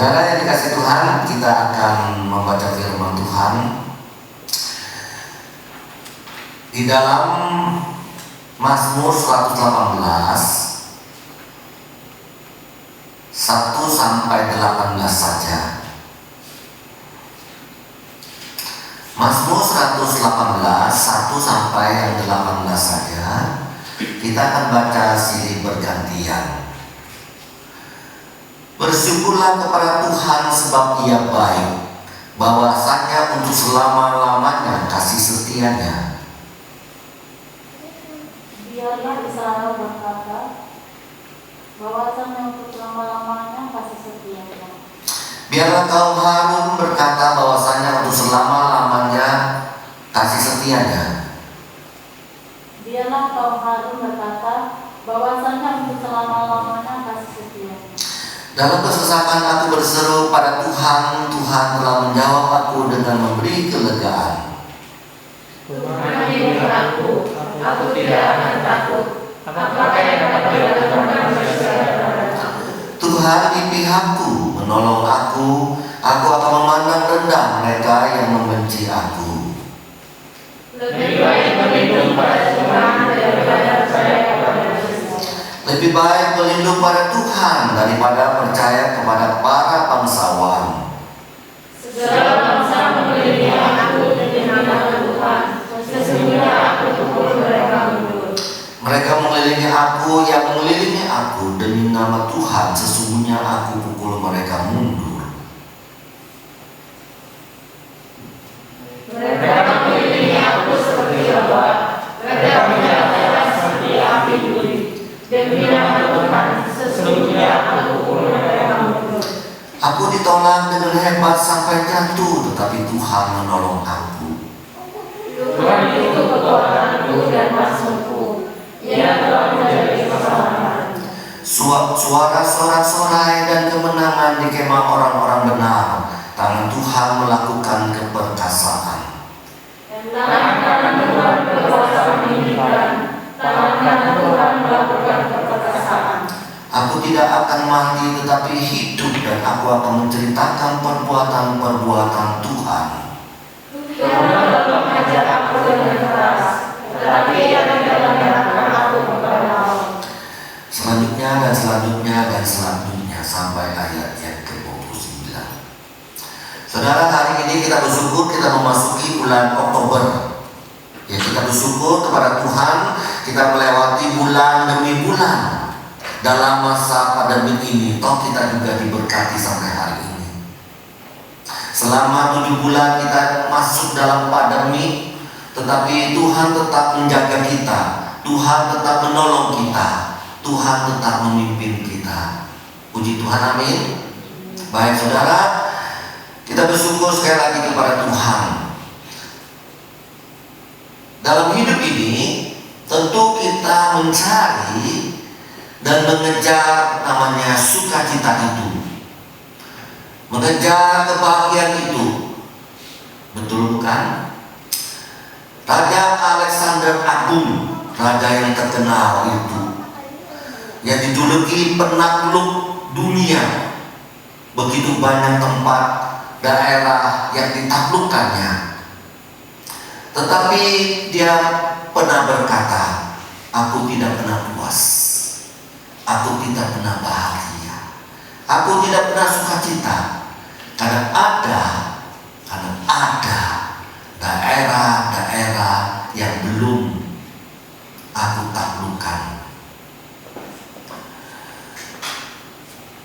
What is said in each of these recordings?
Saudara yang dikasih Tuhan, kita akan membaca firman Tuhan di dalam Mazmur 118 1 sampai 18 saja. Mazmur 118 1 sampai yang 18 saja. Kita akan baca silih bergantian. Bersyukurlah kepada Tuhan sebab Ia baik, bahwasanya untuk selama-lamanya kasih setianya. Biarlah Israel berkata, bahwasanya untuk selama-lamanya kasih setianya. Biarlah kaum Harun berkata bahwasanya untuk selama-lamanya kasih setianya. Biarlah kaum Harun berkata, bahwasanya untuk selama-lamanya kasih setianya. Dalam kesesakan aku berseru pada Tuhan, Tuhan telah menjawab aku dengan memberi kelegaan. Tuhan hidup aku tidak akan takut. Apakah yang dapat dilakukan manusia terhadapku? Tuhan di pihakku, menolong aku akan memandang rendah mereka yang membenci aku. Lebih baik berlindung pada Tuhan daripada percaya kepada manusia. Lebih baik berlindung pada Tuhan daripada percaya kepada para bangsawan. Segala bangsa mengelilingi aku demi nama Tuhan. Sesungguhnya aku pukul mereka mundur. Mereka mengelilingi aku, yang mengelilingi aku demi nama Tuhan. Sesungguhnya aku pukul mereka mundur. Mereka mengelilingi aku seperti lebah. Mereka menyala seperti api duri. Demi nama Tuhan, sesungguhnya aku pukul mereka mundur. Aku ditolak dengan hebat sampai jatuh, tetapi Tuhan menolong aku. Tuhan itu kekuatanku dan masmurku. Ia telah menjadi keselamatan. Suara sorak-sorai dan kemenangan di kemah orang-orang benar. Tangan Tuhan melakukan keperkasaan. Tangan kanan Tuhan berkuasa meninggikan. Tangan kanan Tuhan melakukan keperkasaan. Aku tidak akan mati tetapi hidup, dan aku akan menceritakan perbuatan-perbuatan Tuhan. Tuhan telah mengajar aku dengan keras, tetapi Ia tidak menyerahkan aku kepada maut. Selanjutnya dan selanjutnya sampai ayat yang ke-29. Saudara, hari ini kita bersyukur kita memasuki bulan Oktober. Ya, kita bersyukur kepada Tuhan, kita melewati bulan demi bulan. Dalam masa pandemi ini, toh kita juga diberkati sampai hari ini. Selama 7 bulan kita masuk dalam pandemi, tetapi Tuhan tetap menjaga kita, Tuhan tetap menolong kita, Tuhan tetap memimpin kita. Puji Tuhan, amin. Baik saudara, kita bersyukur sekali lagi kepada Tuhan. Dalam hidup ini tentu kita mencari dan mengejar namanya sukacita itu, mengejar kebahagiaan itu. Betul bukan? Raja Alexander Agung, raja yang terkenal itu, yang dijuluki penakluk dunia. Begitu banyak tempat, daerah yang ditaklukkannya. Tetapi dia pernah berkata, aku tidak pernah puas. Aku tidak pernah bahagia. Aku tidak pernah sukacita. Karena ada daerah-daerah yang belum aku taklukkan.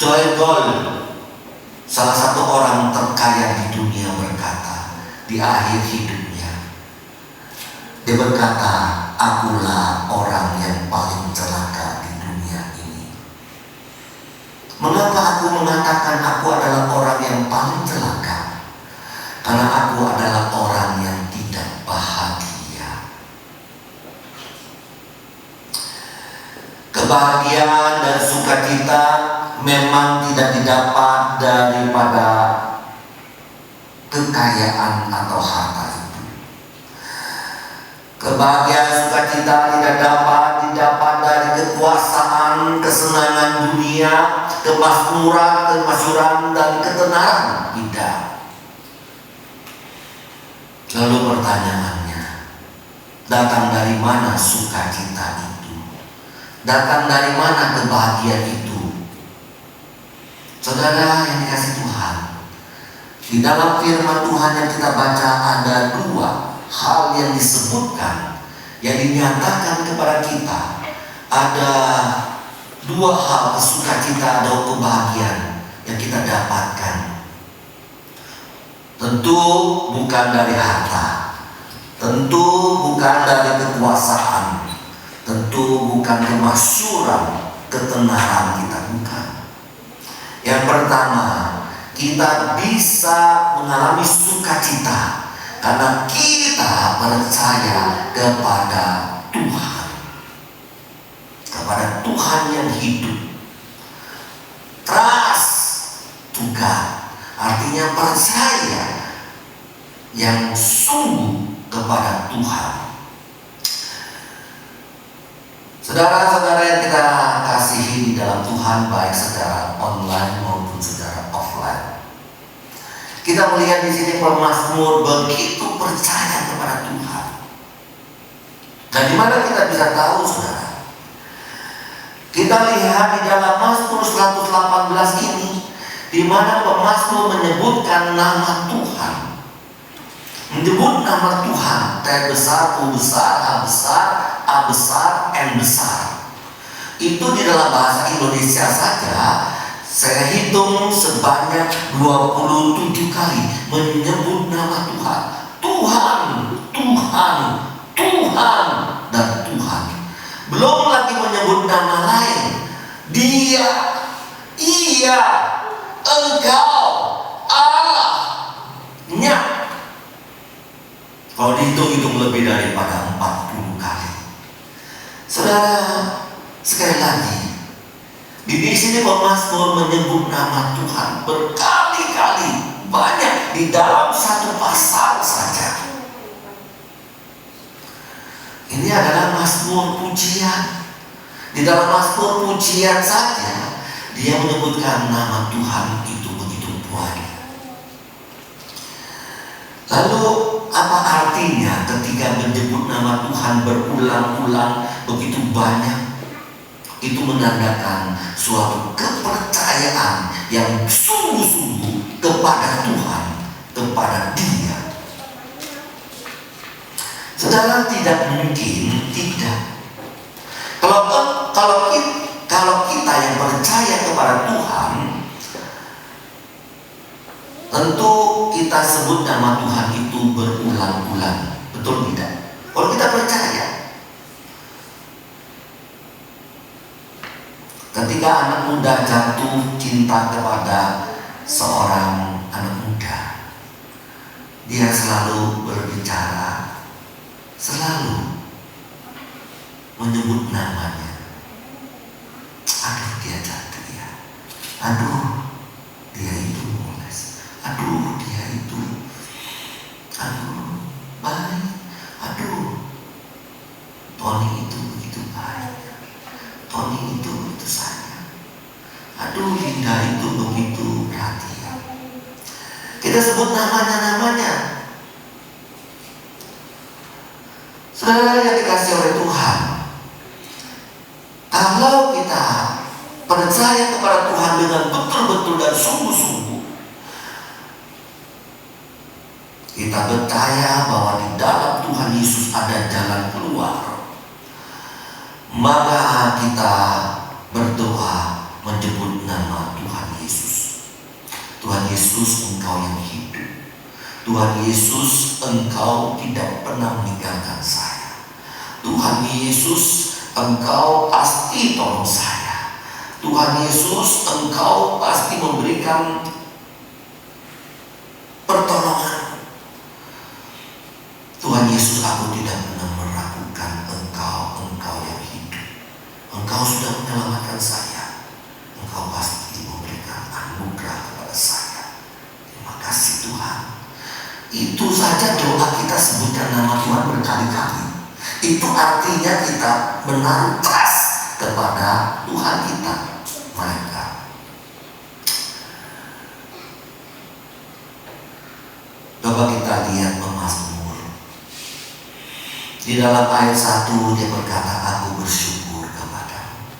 Joy Gold, salah satu orang terkaya di dunia, berkata di akhir hidupnya, dia berkata, akulah orang yang paling celaka di dunia ini. Mengapa aku mengatakan aku adalah orang yang paling celaka? Karena aku adalah orang yang tidak bahagia. Kebahagiaan dan sukacita memang tidak didapat daripada kekayaan atau harta itu. Kebahagiaan sukacita tidak dapat didapat dari kekuasaan, kesenangan dunia, kemakmuran, kemasyuran, dan ketenaran. Tidak. Lalu pertanyaannya, datang dari mana sukacita itu? Datang dari mana kebahagiaan itu? Saudara yang dikasih Tuhan, di dalam firman Tuhan yang kita baca ada dua hal yang disebutkan, yang dinyatakan kepada kita. Ada dua hal sukacita atau kebahagiaan yang kita dapatkan. Tentu bukan dari harta, tentu bukan dari kekuasaan, tentu bukan kemasyuran, ketenaran kita, bukan. Yang pertama, kita bisa mengalami sukacita karena kita percaya kepada Tuhan, kepada Tuhan yang hidup. Trust to God, artinya percaya yang sungguh kepada Tuhan. Saudara-saudara yang kita kasihi di dalam Tuhan, baik secara online maupun secara offline, kita melihat di sini pemazmur begitu percaya kepada Tuhan. Dan di mana kita bisa tahu, saudara? Kita lihat di dalam Mazmur 118 ini, di mana pemazmur menyebutkan nama Tuhan, menyebut nama Tuhan, T besar, U besar, H besar, A besar, N besar. Itu di dalam bahasa Indonesia saja saya hitung sebanyak 27 kali menyebut nama Tuhan. Tuhan, Tuhan, Tuhan, dan Tuhan. Belum lagi menyebut nama lain. Dia, Ia, Engkau, Allah, Nya. Kalau dihitung-hitung lebih daripada 40 kali. Saudara, sekali lagi, di sini pemazmur menyebut nama Tuhan berkali-kali, banyak di dalam satu pasal saja. Ini adalah mazmur pujian. Di dalam mazmur pujian saja dia menyebutkan nama Tuhan itu begitu banyak. Lalu apa artinya ketika menyebut nama Tuhan berulang-ulang begitu banyak? Itu menandakan suatu kepercayaan yang sungguh-sungguh kepada Tuhan, kepada Dia. Saudara, tidak mungkin tidak. Kalau kita yang percaya kepada Tuhan, tentu kita sebut nama Tuhan itu berulang-ulang. Betul tidak? Kalau kita percaya, ketika anak muda jatuh cinta kepada seorang anak muda, dia selalu berbicara, selalu menyebut namanya. Aduh, dia jatuh ya. Aduh, dia itu moles. Aduh, dia itu. Aduh, baik. Aduh, Tony itu begitu baik. Tony itu begitu sayang. Aduh, Linda itu begitu perhatian. Kita sebut namanya. Saudara yang dikasih oleh Tuhan, kalau kita percaya kepada Tuhan dengan betul-betul dan sungguh-sungguh, kita percaya bahwa di dalam Tuhan Yesus ada jalan keluar, maka kita berdoa menyebut nama Tuhan Yesus. Tuhan Yesus, Engkau yang hidup. Tuhan Yesus, Engkau tidak pernah meninggalkan saya. Tuhan Yesus, Engkau pasti tolong saya. Tuhan Yesus, Engkau pasti memberikan pertolongan. Tuhan Yesus, aku tidak pernah meragukan Engkau yang hidup. Engkau sudah menyelamatkan saya. Engkau pasti memberikan anugerah kepada saya. Terima kasih Tuhan. Itu saja doa kita sebutkan nama Tuhan berkali-kali. Itu artinya kita menaruh trust kepada Tuhan kita mereka. Coba kita lihat pemazmur. Di dalam ayat 1 dia berkata, aku bersyukur kepadamu.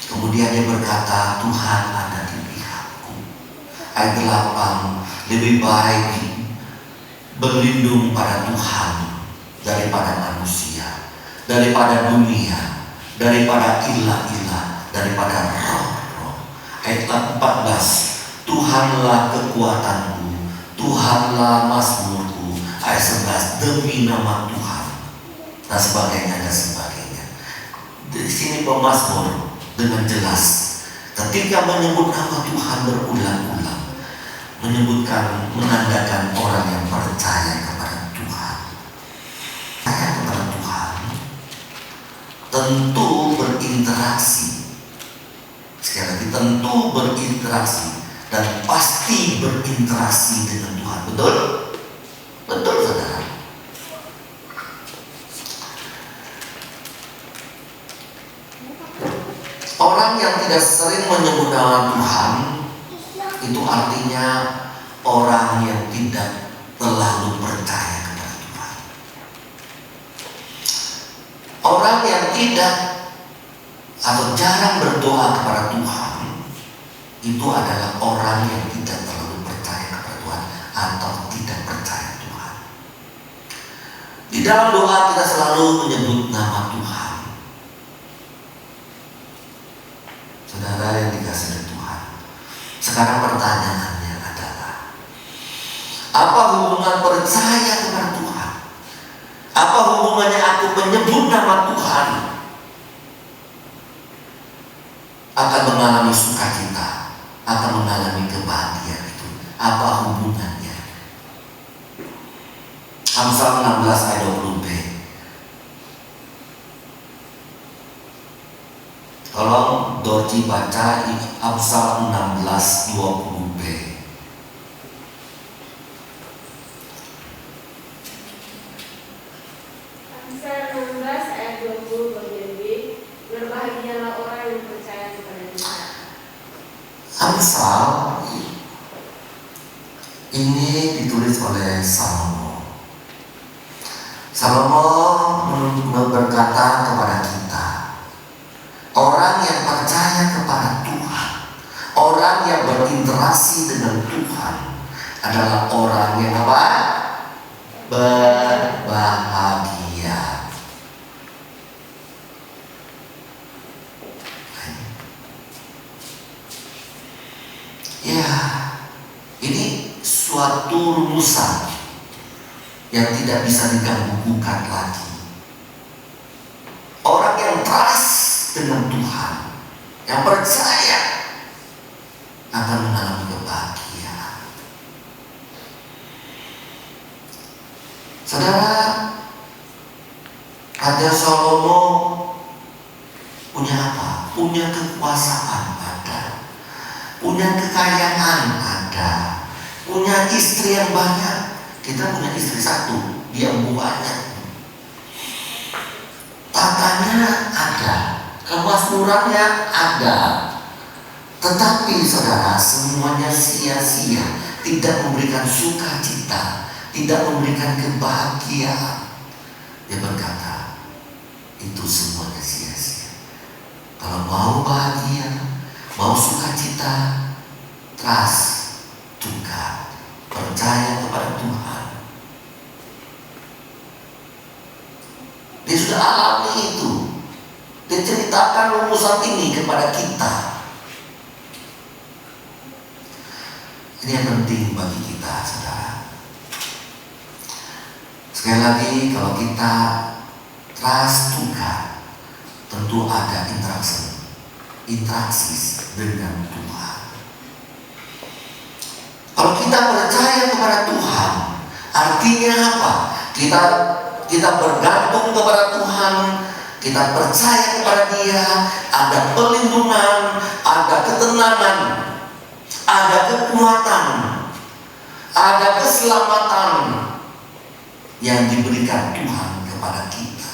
Kemudian dia berkata, Tuhan ada di pihakku. Ayat 8, lebih baik berlindung pada Tuhan daripada manusia, daripada dunia, daripada ilah-ilah, daripada roh-roh. Ayat 14, Tuhanlah kekuatanku, Tuhanlah mazmurku. Ayat 11, demi nama Tuhan, dan sebagainya dan sebagainya. Di sini pemazmur dengan jelas ketika menyebut nama Tuhan berulang-ulang, menyebutkan, menandakan orang yang percaya kepada Tuhan. Percaya kepada Tuhan tentu berinteraksi. Sekali lagi, tentu berinteraksi dan pasti berinteraksi dengan Tuhan. Betul? Betul, saudara. Orang yang tidak sering menyebut nama Tuhan, itu artinya orang yang tidak terlalu percaya kepada Tuhan. Orang yang tidak atau jarang berdoa kepada Tuhan, itu adalah orang yang tidak terlalu percaya kepada Tuhan atau tidak percaya Tuhan. Di dalam doa kita selalu menyebut nama Tuhan. Saudara yang dikasihi oleh Tuhan, sekarang pertanyaannya adalah, apa hubungan percaya kepada Tuhan? Apa hubungannya aku menyebut nama Tuhan akan mengalami sukacita, akan mengalami kebahagiaan itu? Apa hubungannya? Amsal 16 ayat 20b. Tolong Dorci baca Amsal 16 20b. Amsal 16 ayat 20 bagian B. Berbahagialah orang yang percaya kepada Tuhan. Amsal ini ditulis oleh Salomo. Salomo berkata kepada kita, orang yang percaya kepada Tuhan, orang yang berinteraksi dengan Tuhan adalah orang yang apa? Berbahagia. Ya, ini suatu rumusan yang tidak bisa diganggu-gugat lagi. Orang yang trust dengan Tuhan, yang percaya, akan mengalami kebahagiaan. Saudara, Raja Salomo punya apa? Punya kekuasaan ada, punya kekayaan ada, punya istri yang banyak. Kita punya istri satu, dia banyak. Tatanya ada, kemazmurannya ada. Tetapi saudara, semuanya sia-sia, tidak memberikan sukacita, tidak memberikan kebahagiaan. Dia berkata, itu semuanya sia-sia. Kalau mau bahagia, mau sukacita, trust, juga percaya kepada Tuhan. Dia sudah alami itu. Dia ceritakan rumusan ini kepada kita. Ini yang penting bagi kita, saudara. Sekali lagi, kalau kita trust Tuhan, tentu ada interaksi dengan Tuhan. Kalau kita percaya kepada Tuhan, artinya apa? Kita bergantung kepada Tuhan, kita percaya kepada Dia, ada perlindungan, ada ketenangan, ada kekuatan, ada keselamatan yang diberikan Tuhan kepada kita.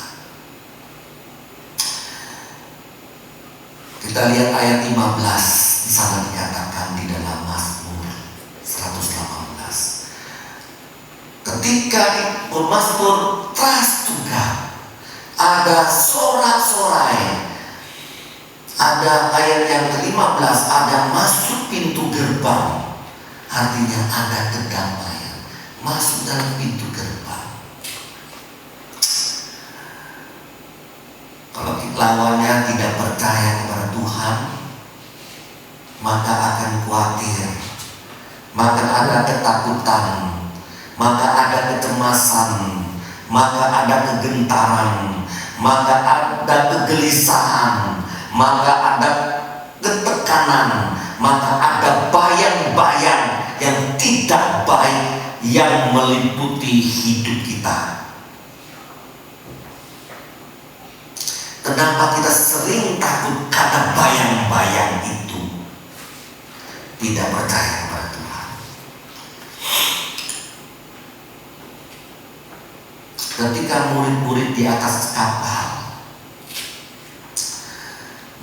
Kita lihat ayat 15, di sana dikatakan di dalam Mazmur 118. Ketika di Mazmur Trastuga ada sorak-sorai, ada ayat yang ke-15, ada masuk pintu gerbang, artinya ada kedamaian, masuk dalam pintu gerbang. Kalau lawannya tidak percaya kepada Tuhan, maka akan khawatir, maka ada ketakutan, maka ada kecemasan, maka ada kegentaran, maka ada kegelisahan, maka ada ketekanan, maka ada bayang-bayang yang tidak baik yang meliputi hidup kita. Kenapa kita sering takut? Karena bayang-bayang itu tidak percaya kepada Tuhan. Ketika murid-murid di atas kapal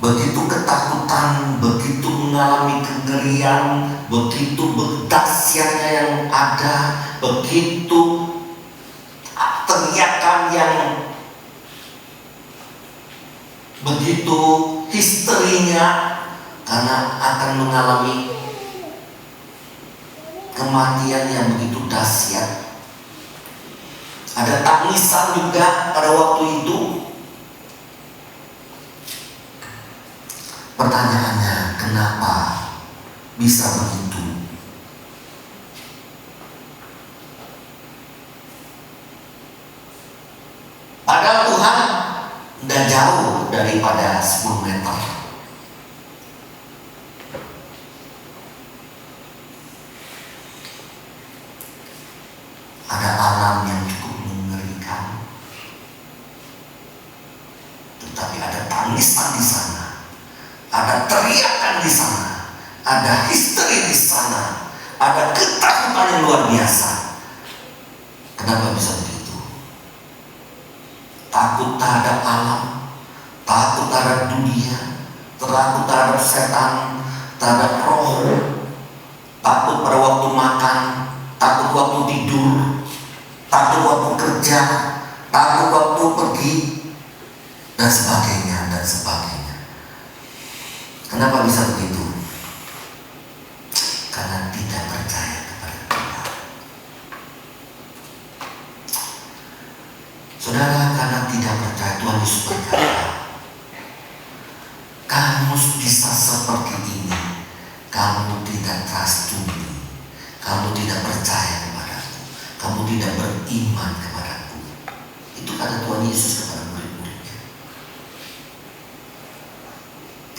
begitu ketakutan, begitu mengalami kengerian, begitu dahsyatnya yang ada, begitu teriakan yang begitu histerinya karena akan mengalami kematian yang begitu dahsyat. Ada tangisan juga pada waktu itu. Pertanyaannya, kenapa bisa begitu? Padahal Tuhan tidak jauh daripada 10 meter. Ada alam yang cukup mengerikan, tetapi ada tangisan di sana, ada teriakan di sana, ada histeri di sana, ada ketakutan yang luar biasa. Kenapa bisa begitu? Takut terhadap alam, takut terhadap dunia, takut terhadap setan, terhadap roh, takut pada waktu makan, takut waktu tidur, takut waktu kerja, takut waktu pergi, dan sebagainya, dan sebagainya. Kenapa bisa begitu? Karena tidak percaya kepada Tuhan. Saudara, karena tidak percaya, Tuhan Yesus berkata, kamu bisa seperti ini, kamu tidak trust to me, kamu tidak percaya kepadaku, kamu tidak beriman kepadaku. Itu kata Tuhan Yesus kepada murid-muridnya.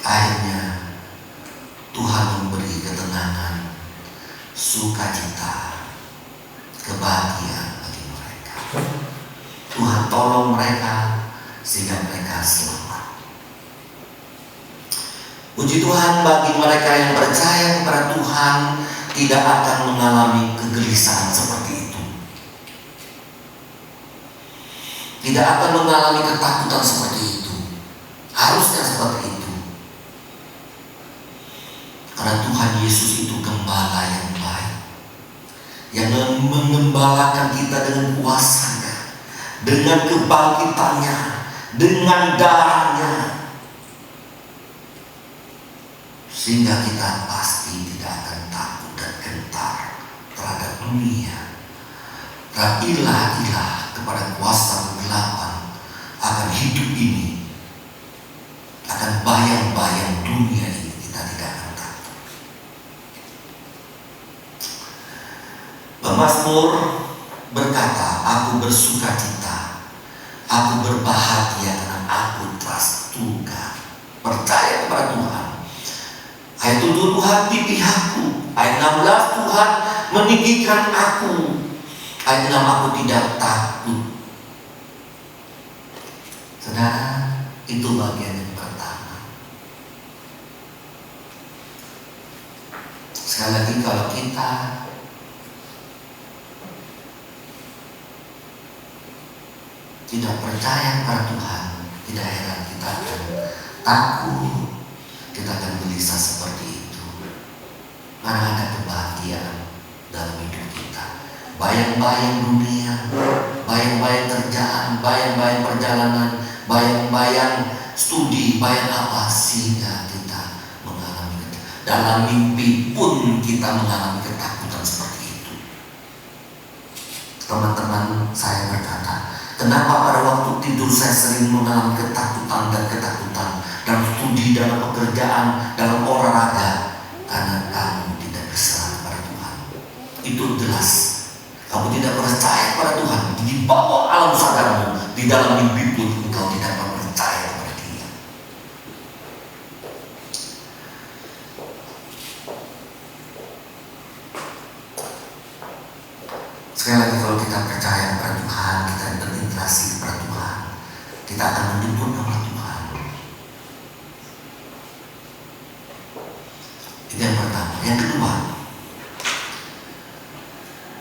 Akhirnya Tuhan memberi ketenangan, sukacita, kebahagiaan bagi mereka. Tuhan tolong mereka sehingga mereka selamat. Puji Tuhan bagi mereka yang percaya kepada Tuhan, tidak akan mengalami kegelisahan seperti itu. Tidak akan mengalami ketakutan seperti itu. Harusnya seperti itu. Karena Tuhan Yesus itu gembala yang baik, yang mengembalakan kita dengan kuasa-Nya, dengan kebangkitannya, dengan darahnya, sehingga kita pasti tidak akan takut dan gentar terhadap dunia, terhadap ilah-ilah kepada kuasa kegelapan akan hidup ini, akan bayang-bayang dunia ini. Kita tidak akan takut. Pemazmur berkata, aku bersuka cita, aku berbahagia karena aku trastuga, percaya kepada Tuhan. Ayat 7, Tuhan di pihakku. Ayat 16, Tuhan meninggikan aku. Ayat 6, aku tidak takut. Saudara, itu bagian yang pertama. Sekali lagi, kalau kita tidak percaya kepada Tuhan, tidak heran kita akan takut, kita akan gelisah seperti itu. Karena ada kebahagiaan dalam hidup kita. Bayang-bayang dunia, bayang-bayang kerjaan, bayang-bayang perjalanan, bayang-bayang studi, bayang apa, sehingga kita mengalami dalam mimpi pun kita mengalami ketakutan seperti itu. Teman-teman, saya berkata, kenapa pada waktu tidur saya sering mengalami ketakutan dalam studi, dalam pekerjaan, dalam olahraga? Karena kamu tidak berserah kepada Tuhan. Itu jelas. Kamu tidak percaya kepada Tuhan. Di bawah alam sadarmu, di dalam mimpi pun engkau tidak percaya kepada Dia. Sekali lagi, kalau kita percaya kepada Tuhan, kita berinteraksi kepada Tuhan, kita akan menyebut nama Tuhan. Itu yang pertama. Yang kedua,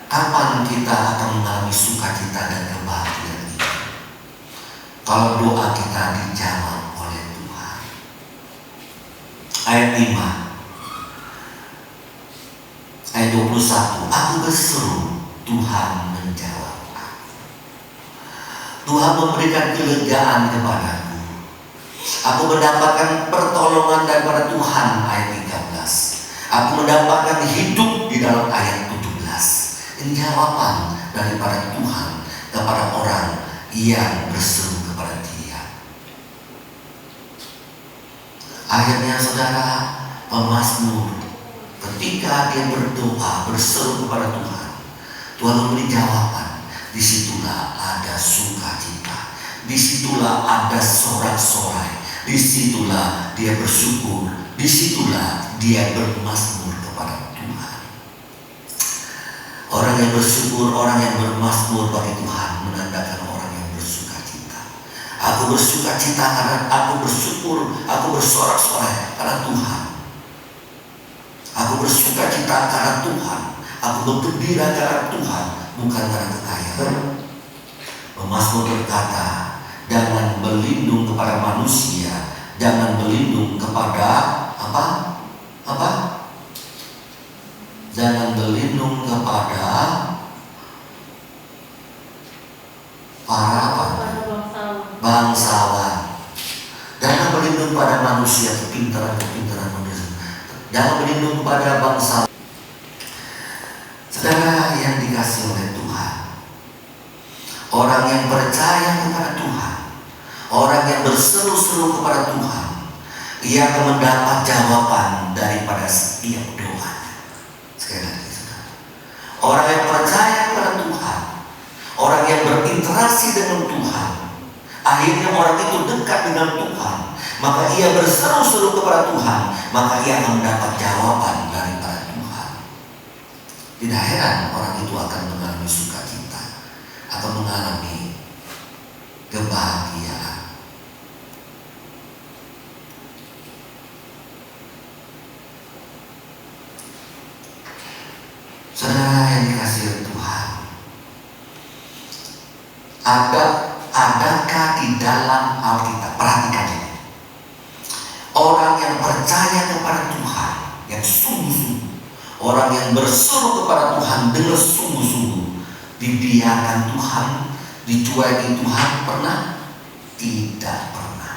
kapan kita akan mengalami sukacita dan kebahagiaan itu? Kalau doa kita dijawab oleh Tuhan. Ayat 5, ayat 21, aku berseru, Tuhan menjawab aku. Tuhan memberikan kelegaan kepadaku. Aku mendapatkan pertolongan daripada Tuhan, ayat 13. Aku mendapatkan hidup di dalam ayat 17. Ini jawaban daripada Tuhan kepada orang yang berseru kepada Dia. Akhirnya saudara, pemazmur ketika dia berdoa, berseru kepada Tuhan, Tuhan memberi jawaban. Disitulah ada sukacita, disitulah ada sorak-sorai, disitulah dia bersyukur, disitulah dia bermazmur kepada Tuhan. Orang yang bersyukur, orang yang bermazmur bagi Tuhan menandakan orang yang bersukacita. Aku bersukacita karena aku bersyukur, aku bersorak-sorai karena Tuhan. Aku bersukacita karena Tuhan. Aku bergembira karena Tuhan, bukan karena kekayaan. Pemazmur berkata, jangan berlindung kepada manusia, jangan berlindung kepada apa? Jangan berlindung kepada para bangsawan. Jangan berlindung pada manusia, kepintaran manusia. Jangan berlindung kepada bangsa. Saudara yang dikasihi oleh Tuhan, orang yang percaya kepada Tuhan, orang yang berseru-seru kepada Tuhan, ia akan mendapat jawaban daripada setiap doa. Sekali lagi, saudara, orang yang percaya kepada Tuhan, orang yang berinteraksi dengan Tuhan, akhirnya orang itu dekat dengan Tuhan, maka ia berseru-seru kepada Tuhan, maka ia akan mendapat jawaban daripada Tuhan. Tidak heran orang itu akan mengalami sukacita, akan mengalami kebahagiaan. Saudara yang dikasihi Tuhan, adakah di dalam Alkitab, perhatikan ini, orang yang percaya kepada Tuhan yang sungguh-sungguh, orang yang berseru kepada Tuhan dengan sungguh-sungguh, dibiarkan Tuhan, dicueki Tuhan pernah? Tidak pernah.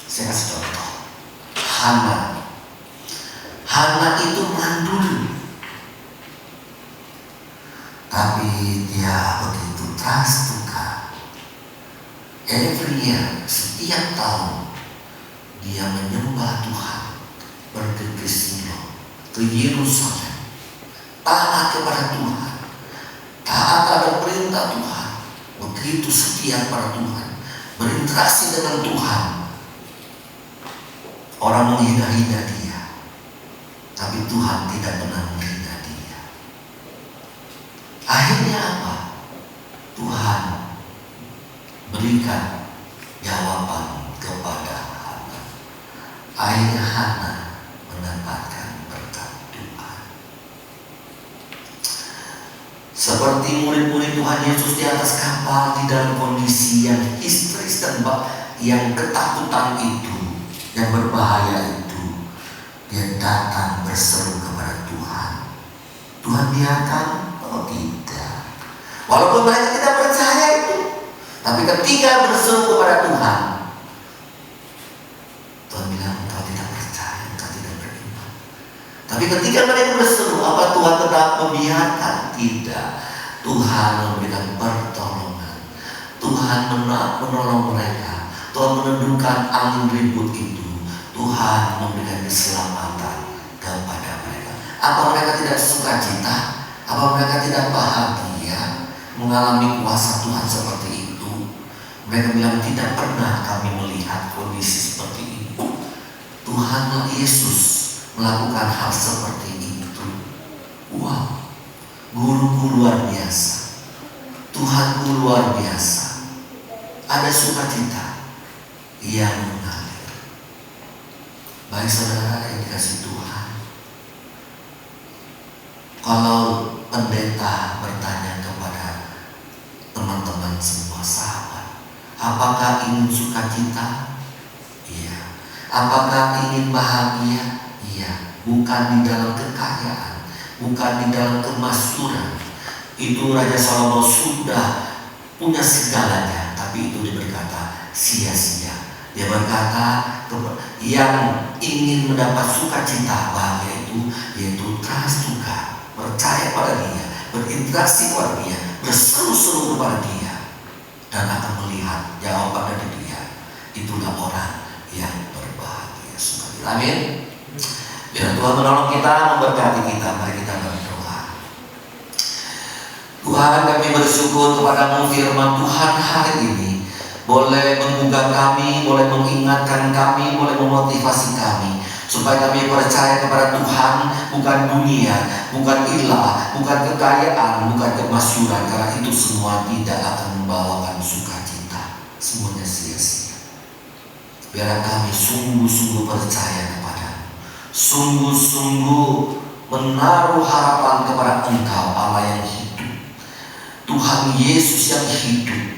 Saya kasih contoh. Hana itu mandul, tapi dia begitu trastuka. Every year, setiap tahun dia menyembah Tuhan, pergi ke Silo, ke Yerusalem, taat kepada Tuhan, taat pada perintah Tuhan, begitu setia pada Tuhan, berinteraksi dengan Tuhan. Orang menghina-hina dia, tapi Tuhan tidak pernah menghina dia. Akhirnya apa? Tuhan berikan jawaban kepada Hana. Akhirnya Hana mendapatkan berkat Tuhan. Seperti murid-murid Tuhan Yesus di atas kapal, di dalam kondisi yang histeris dan yang ketakutan itu, yang berbahaya itu, dia datang berseru kepada Tuhan. Tuhan biarkan? Oh tidak. Walaupun mereka tidak percaya itu, tapi ketika berseru kepada Tuhan, Tuhan bilang, engkau tidak percaya, engkau tidak beriman. Tapi ketika mereka berseru, apa Tuhan tetap membiarkan? Tidak. Tuhan memberikan pertolongan. Tuhan menolong mereka. Tuhan menundukkan angin ribut itu. Tuhan memberikan keselamatan kepada mereka. Apa mereka tidak sukacita? Apa mereka tidak bahagia mengalami kuasa Tuhan seperti itu? Mereka bilang, tidak pernah kami melihat kondisi seperti ini. Tuhan Yesus melakukan hal seperti itu. Wow, guruku luar biasa, Tuhanku luar biasa. Ada sukacita yang mengalir. Baik saudara yang dikasih Tuhan, kalau pendeta bertanya kepada teman-teman semua sahabat, apakah ingin sukacita? Iya. Apakah ingin bahagia? Iya. Bukan di dalam kekayaan, bukan di dalam kemakmuran. Itu Raja Salomo sudah punya segalanya, tapi itu dia berkata sia-sia. Dia berkata, yang ingin mendapat sukacita bahagia itu, yaitu trust juga, percaya pada Dia, berinteraksi kepada Dia, berseru-seru kepada Dia, dan akan melihat jawaban dari Dia. Itulah orang yang berbahagia sukacita. Amin. Biar Tuhan menolong kita, memberkati kita. Mari kita berdoa. Tuhan, kami bersyukur kepadamu, firman Tuhan hari ini boleh menggugah kami, boleh mengingatkan kami, boleh memotivasi kami, supaya kami percaya kepada Tuhan, bukan dunia, bukan ilah, bukan kekayaan, bukan kemakmuran, karena itu semua tidak akan membawakan sukacita. Semuanya sia-sia. Biar kami sungguh-sungguh percaya kepada-Mu, sungguh-sungguh menaruh harapan kepada Engkau, Allah yang hidup, Tuhan Yesus yang hidup,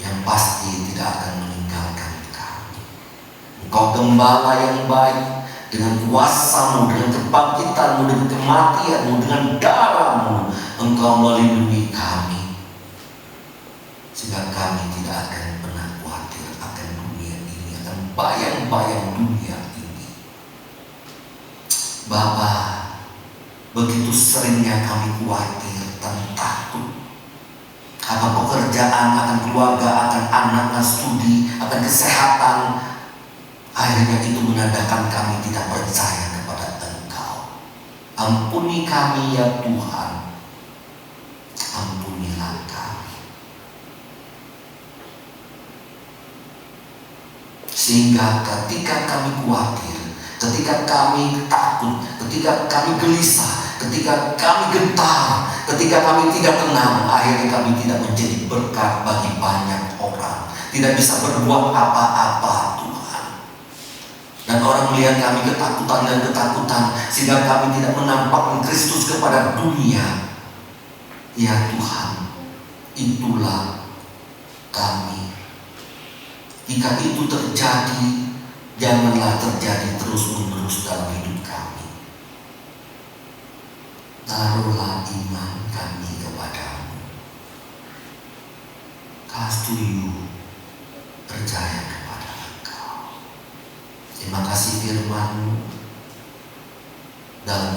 yang pasti tidak akan meninggalkan kami. Engkau gembala yang baik, dengan kuasa-Mu, dengan kebangkitan-Mu, dengan kematian-Mu, dengan darah-Mu, Engkau melindungi kami, sehingga kami tidak akan pernah khawatir akan dunia ini, akan bayang-bayang dunia ini. Bapa, begitu seringnya kami khawatir dan takut akan pekerjaan, akan keluarga, akan anak, studi, akan kesehatan. Akhirnya itu menandakan kami tidak percaya kepada Engkau. Ampuni kami ya Tuhan, ampunilah kami, sehingga ketika kami khawatir, ketika kami takut, ketika kami gelisah, ketika kami gentar, ketika kami tidak tenang, akhirnya kami tidak menjadi berkat bagi banyak orang, tidak bisa berbuat apa-apa Tuhan. Dan orang melihat kami ketakutan dan ketakutan, sehingga kami tidak menampakkan Kristus kepada dunia. Ya Tuhan, itulah kami. Jika itu terjadi, janganlah terjadi terus-menerus dalam hidup kami. Taruhlah iman kami kepada-Mu. Trust to You, percaya kepada Engkau. Terima kasih firman-Mu dalam